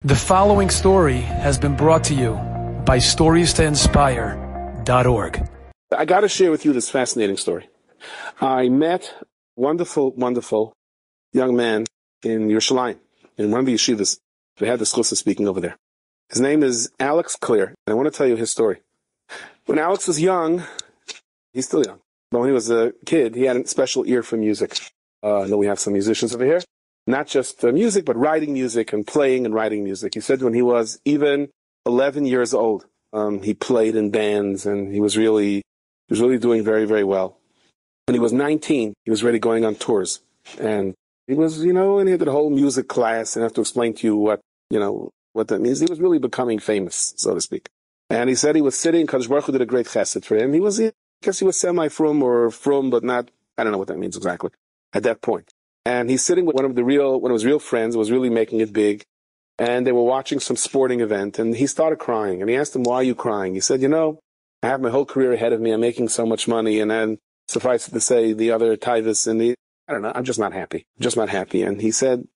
The following story has been brought to you by StoriesToInspire.org. I got to share with you this fascinating story. I met a wonderful, wonderful young man in Yerushalayim, in one of the yeshivas. We had the schus of speaking over there. His name is Alex Clear, and I want to tell you his story. When Alex was young, he's still young, but when he was a kid, he had a special ear for music. I know we have some musicians over here. Not just music, but writing music and playing and writing music. He said when he was even 11 years old, he played in bands, and he was really doing very, very well. When he was 19, he was already going on tours. And he was, and he had the whole music class, and I have to explain to you what that means. He was really becoming famous, so to speak. And he said he was sitting, Kadosh Baruch Hu did a great chesed for him. I guess he was semi-frum or frum, but not, I don't know what that means exactly at that point. And he's sitting with one of his real friends who was really making it big. And they were watching some sporting event, and he started crying. And he asked him, "Why are you crying?" He said, I have my whole career ahead of me. I'm making so much money. And then suffice it to say, the other Tivus, and I'm just not happy. And he said,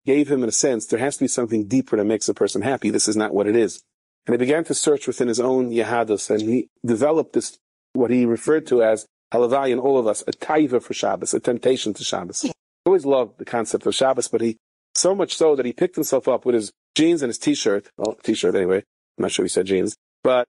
gave him in a sense, there has to be something deeper that makes a person happy. This is not what it is. And he began to search within his own Yehadus, and he developed this, what he referred to as Halavai in all of us, a taiva for Shabbos, a temptation to Shabbos. He always loved the concept of Shabbos, but he, so much so that he picked himself up with his jeans and his t-shirt, anyway, I'm not sure he said jeans, and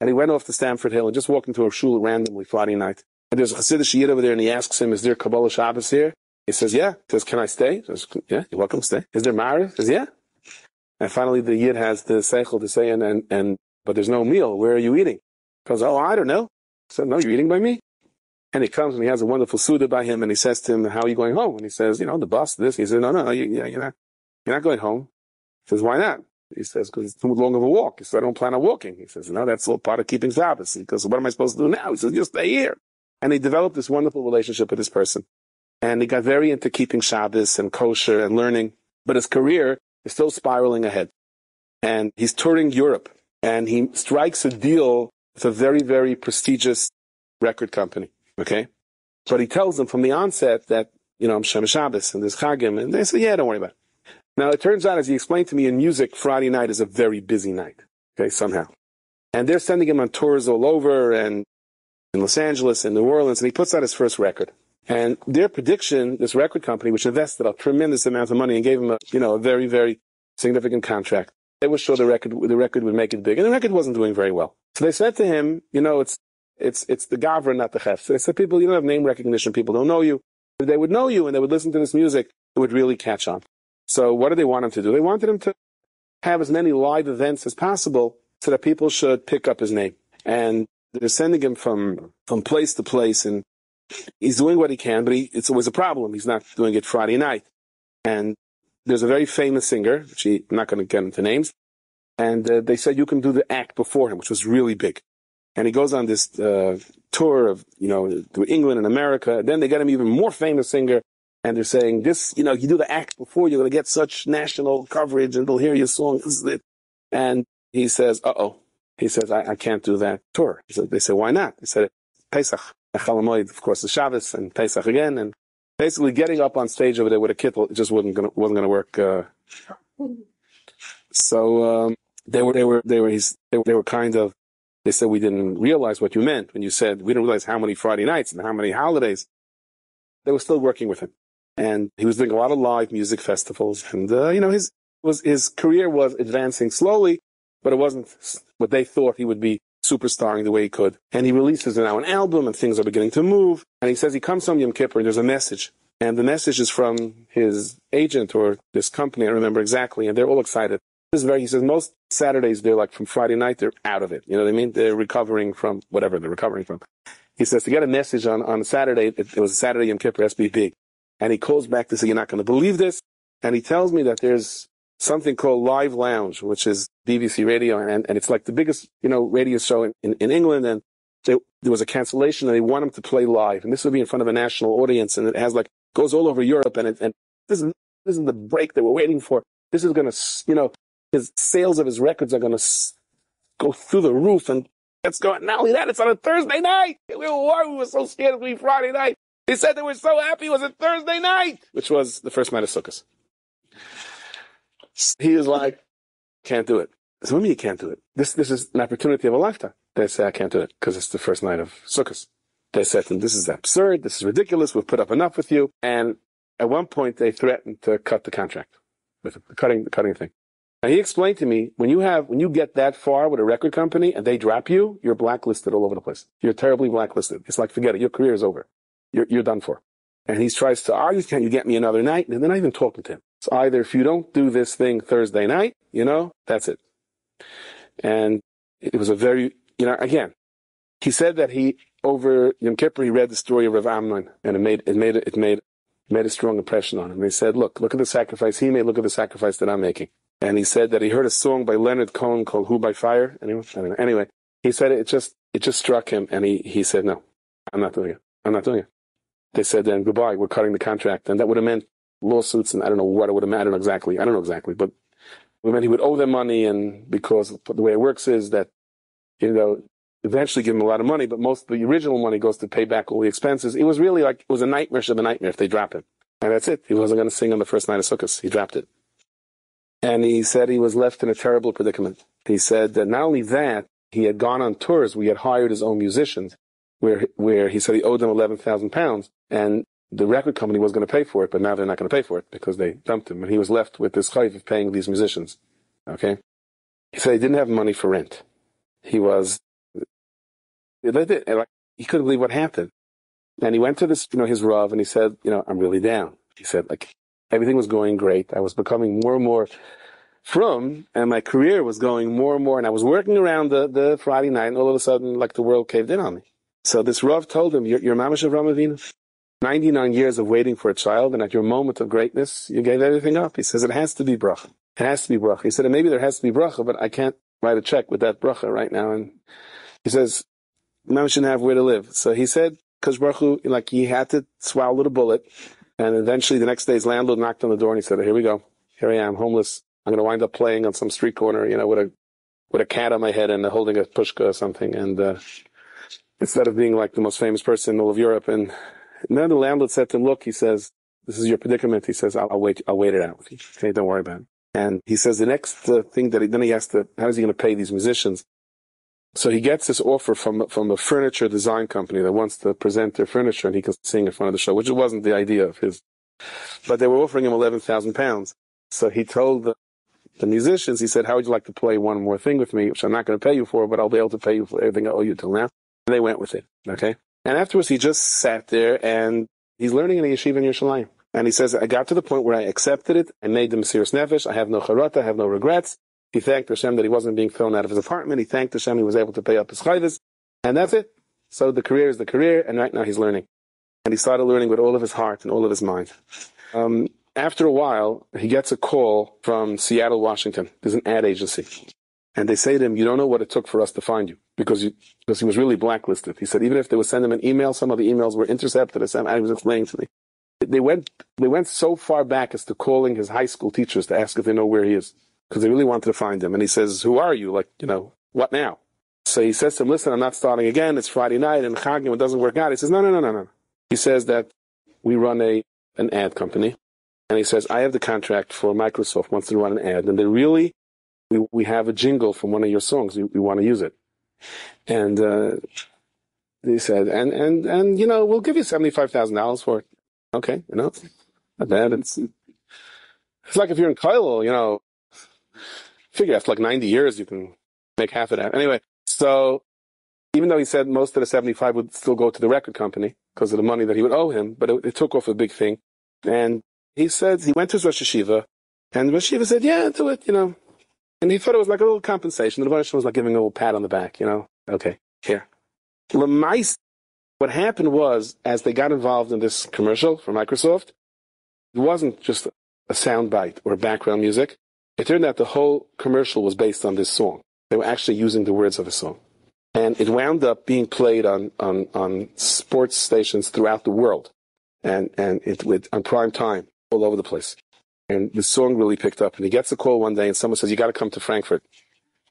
he went off to Stamford Hill and just walked into a shul randomly Friday night. And there's a Hasidic Yid over there, and he asks him, "Is there Kabbalah Shabbos here?" He says, "Yeah." He says, "Can I stay?" He says, "Yeah, you're welcome to stay." "Is there Mara?" He says, "Yeah." And finally the Yid has the seichel to say, but there's no meal. Where are you eating? He goes, "Oh, I don't know." He said, "No, you're eating by me." And he comes and he has a wonderful Suda by him, and he says to him, "How are you going home?" And he says, "The bus, this." He says, No, you're not going home." He says, "Why not?" He says, "Because it's too long of a walk." He says, "I don't plan on walking." He says, "No, that's all part of keeping Shabbos." He goes, "What am I supposed to do now?" He says, "Just stay here." And he developed this wonderful relationship with this person. And he got very into keeping Shabbos and kosher and learning, but his career is still spiraling ahead. And he's touring Europe, and he strikes a deal with a very, very prestigious record company. Okay? But he tells them from the onset that, I'm Shem Shabbos and there's Chagim, and they say, "Yeah, don't worry about it." Now, it turns out, as he explained to me, in music, Friday night is a very busy night. Okay, somehow. And they're sending him on tours all over, and in Los Angeles and New Orleans, and he puts out his first record. And their prediction, this record company, which invested a tremendous amount of money and gave him a very, very significant contract, they were sure the record would make it big. And the record wasn't doing very well. So they said to him, it's the gavra, not the chef. So they said, people, you don't have name recognition, people don't know you. If they would know you and they would listen to this music, it would really catch on. So what did they want him to do? They wanted him to have as many live events as possible so that people should pick up his name. And they're sending him from place to place, and he's doing what he can, but it's always a problem. He's not doing it Friday night. And there's a very famous singer, which I'm not going to get into names, and they said you can do the act before him, which was really big. And he goes on this tour of, through England and America. And then they get him even more famous singer, and they're saying, this, you do the act before, you're going to get such national coverage, and they'll hear your song. This is it. And he says, uh-oh. He says, I can't do that tour. They said, "Why not?" He said, "Pesach, Chalamoid, of course, the Shabbos, and Pesach again." And basically getting up on stage over there with a kittel, it just wasn't going to work. So they were kind of, they said, "We didn't realize what you meant when you said we didn't realize how many Friday nights and how many holidays." They were still working with him, and he was doing a lot of live music festivals, and his career was advancing slowly, but it wasn't what they thought he would be superstarring the way he could. And he releases now an album, and things are beginning to move. And he says he comes from Yom Kippur, and there's a message, and the message is from his agent or this company, I don't remember exactly, and they're all excited. He says most Saturdays, they're like from Friday night, they're out of it. You know what I mean? They're recovering from whatever they're recovering from. He says to get a message on Saturday, it was a Saturday Yom Kippur, it has to be big. And he calls back to say, "You're not going to believe this." And he tells me that there's something called Live Lounge, which is BBC radio, and it's like the biggest, radio show in England. And there was a cancellation, and they want him to play live. And this would be in front of a national audience, and it has goes all over Europe. And this is the break that we're waiting for. This is going to, his sales of his records are going to go through the roof, and it's going. Not only that, it's on a Thursday night. We were so scared it would be Friday night. They said they were so happy it was a Thursday night, which was the first night of Sukkot. He was like, can't do it. I said, what do you mean you can't do it? This is an opportunity of a lifetime. They say, I can't do it because it's the first night of Sukkot. They said to him, this is absurd. This is ridiculous. We've put up enough with you. And at one point, they threatened to cut the contract with the cutting thing. And he explained to me, when you get that far with a record company and they drop you, you're blacklisted all over the place. You're terribly blacklisted. It's like, forget it. Your career is over. You're done for. And he tries to argue, can you get me another night? And they're not even talking to him. It's either if you don't do this thing Thursday night, that's it. And it was a very, again, he said that over Yom Kippur, he read the story of Rav Amnon, and it made a strong impression on him. And he said, look at the sacrifice he made, look at the sacrifice that I'm making. And he said that he heard a song by Leonard Cohen called Who by Fire. Anyway, he said it just struck him, and he said, no, I'm not doing it. They said then, goodbye, we're cutting the contract. And that would have meant lawsuits, and I don't know what it would have meant. I don't know exactly, but it would have meant he would owe them money, and because the way it works is that, eventually give him a lot of money, but most of the original money goes to pay back all the expenses. It was really like, it was a nightmare of a nightmare if they drop him. And that's it. He wasn't going to sing on the first night of Sukkot. He dropped it. And he said he was left in a terrible predicament. He said that not only that, he had gone on tours where he had hired his own musicians, where he said he owed them £11,000, and the record company was going to pay for it, but now they're not going to pay for it because they dumped him. And he was left with this chayv of paying these musicians. Okay? He said he didn't have money for rent. He couldn't believe what happened. And he went to this, his Rav, and he said, I'm really down. He said, everything was going great. I was becoming more and more frum, and my career was going more and more, and I was working around the Friday night, and all of a sudden, the world caved in on me. So this Rav told him, you're mamash of Ramavina. 99 years of waiting for a child, and at your moment of greatness, you gave everything up. He says, it has to be bracha. It has to be bracha. He said, maybe there has to be bracha, but I can't write a check with that bracha right now. And he says, Mama shouldn't have where to live. So he said, because Baruch Hu, he had to swallow the bullet. And eventually the next day his landlord knocked on the door and he said, here we go. Here I am, homeless. I'm going to wind up playing on some street corner, with a cat on my head and holding a pushka or something. And instead of being like the most famous person in all of Europe. And then the landlord said to him, look, he says, this is your predicament. He says, I'll wait it out with you. Okay, don't worry about it. And he says the next thing then he has to, how is he going to pay these musicians? So he gets this offer from a furniture design company that wants to present their furniture and he can sing in front of the show, which wasn't the idea of his. But they were offering him £11,000. So he told the musicians, he said, how would you like to play one more thing with me, which I'm not going to pay you for, but I'll be able to pay you for everything I owe you till now. And they went with it. Okay. And afterwards he just sat there and he's learning in a yeshiva in Yerushalayim. And he says, I got to the point where I accepted it. I made the Mesiras Nefesh. I have no charata. I have no regrets. He thanked Hashem that he wasn't being thrown out of his apartment. He thanked Hashem he was able to pay up his chayvus. And that's it. So the career is the career. And right now he's learning. And he started learning with all of his heart and all of his mind. After a while, he gets a call from Seattle, Washington. There's an ad agency. And they say to him, you don't know what it took for us to find you. Because he was really blacklisted. He said, even if they would send him an email, some of the emails were intercepted. He was explaining to me. They went so far back as to calling his high school teachers to ask if they know where he is. Because they really wanted to find him. And he says, who are you? What now? So he says to him, listen, I'm not starting again. It's Friday night and Chagim, it doesn't work out. He says, no. He says that we run an ad company. And he says, I have the contract for Microsoft wants to run an ad. And we have a jingle from one of your songs. We want to use it. And he said, and we'll give you $75,000 for it. Okay, not bad. It's like if you're in Kailo, figure after 90 years you can make half of that. Anyway, so even though he said most of the 75 would still go to the record company because of the money that he would owe him, but it took off a big thing. And he said he went to his Rosh Hashiva, and Rosh Hashiva said, yeah, do it, And he thought it was like a little compensation. The Rosh Hashiva was like giving a little pat on the back, Okay, here. What happened was, as they got involved in this commercial for Microsoft, it wasn't just a soundbite or background music. It turned out the whole commercial was based on this song. They were actually using the words of a song. And it wound up being played on sports stations throughout the world. And on prime time, all over the place. And the song really picked up. And he gets a call one day and someone says, you got to come to Frankfurt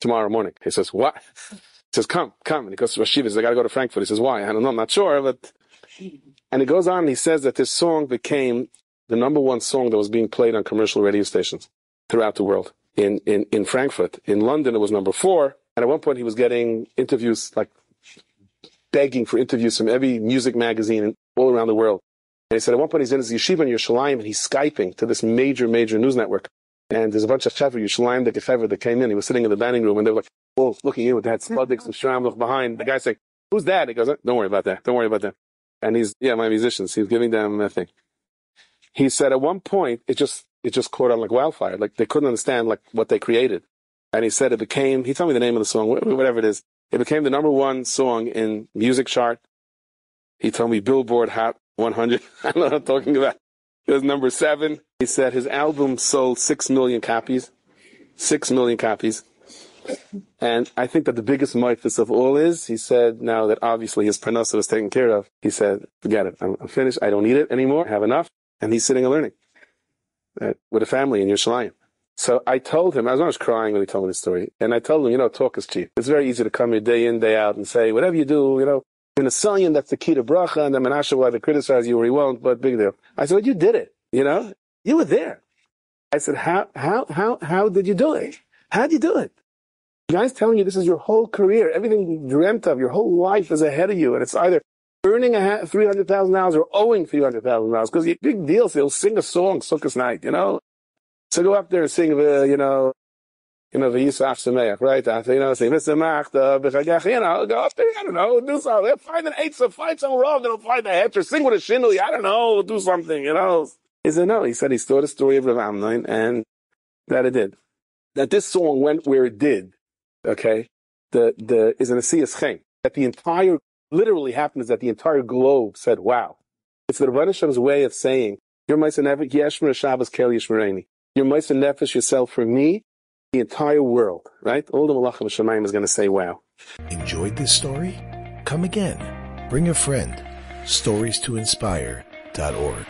tomorrow morning. He says, what? He says, come. And he goes to Rosh Hashiva. He says, I got to go to Frankfurt. He says, why? I don't know. I'm not sure. But... And he goes on and he says that this song became the number one song that was being played on commercial radio stations. throughout the world. In Frankfurt. In London, it was number 4. And at one point, he was getting interviews, like begging for interviews from every music magazine all around the world. And he said at one point he's in his yeshiva in Yerushalayim and he's Skyping to this major news network. And there's a bunch of Chaver, Yerushalayim, the Gefever that came in. He was sitting in the dining room and they were like, oh, looking in with that Spudiks and Shram, look behind. The guy's saying, who's that? He goes, don't worry about that. Don't worry about that. And he's, my musicians. He's giving them a thing. He said at one point, it just caught on like wildfire. Like they couldn't understand like what they created. And he said he told me the name of the song, whatever it is. It became the number 1 song in music chart. He told me Billboard Hot 100. I don't know what I'm talking about. It was number 7. He said his album sold 6 million copies. 6 million copies. And I think that the biggest mythos of all is, he said, now that obviously his parnasa was taken care of, he said, forget it. I'm finished. I don't need it anymore. I have enough. And he's sitting and learning with a family in Yerushalayim. So I told him, I was crying when he told me this story. And I told him, talk is cheap. It's very easy to come here day in, day out and say, whatever you do, you're in a Salian, that's the key to bracha, and then Menashe will either criticize you or he won't, but big deal. I said, well, you did it, you were there. I said, how did you do it? How'd you do it? The guy's telling you this is your whole career, everything you dreamt of, your whole life is ahead of you, and it's either earning $300,000 or owing $300,000, because the big deal, so he'll sing a song, Sukkot night, So go up there and sing, V'yisach Sameach, right? Sing V'samachta, go up there, I don't know, do something. They'll find an eitzah, find some rav, they'll find a heter, sing with a shinui, I don't know, do something, He said, no, he said he saw the story of Rav Amnon, and that it did. That this song went where it did, okay, is an asiyas chen. That the entire, literally happened is that the entire globe said, wow. It's the Rebbeinu Shem's way of saying, you're Meiser Nefesh, Yeshmer Shabbos Kel Yishmereni. You're Meiser Nefesh yourself for me, the entire world, right? All the Malachim Shemayim is going to say, wow. Enjoyed this story? Come again. Bring a friend. StoriesToInspire.org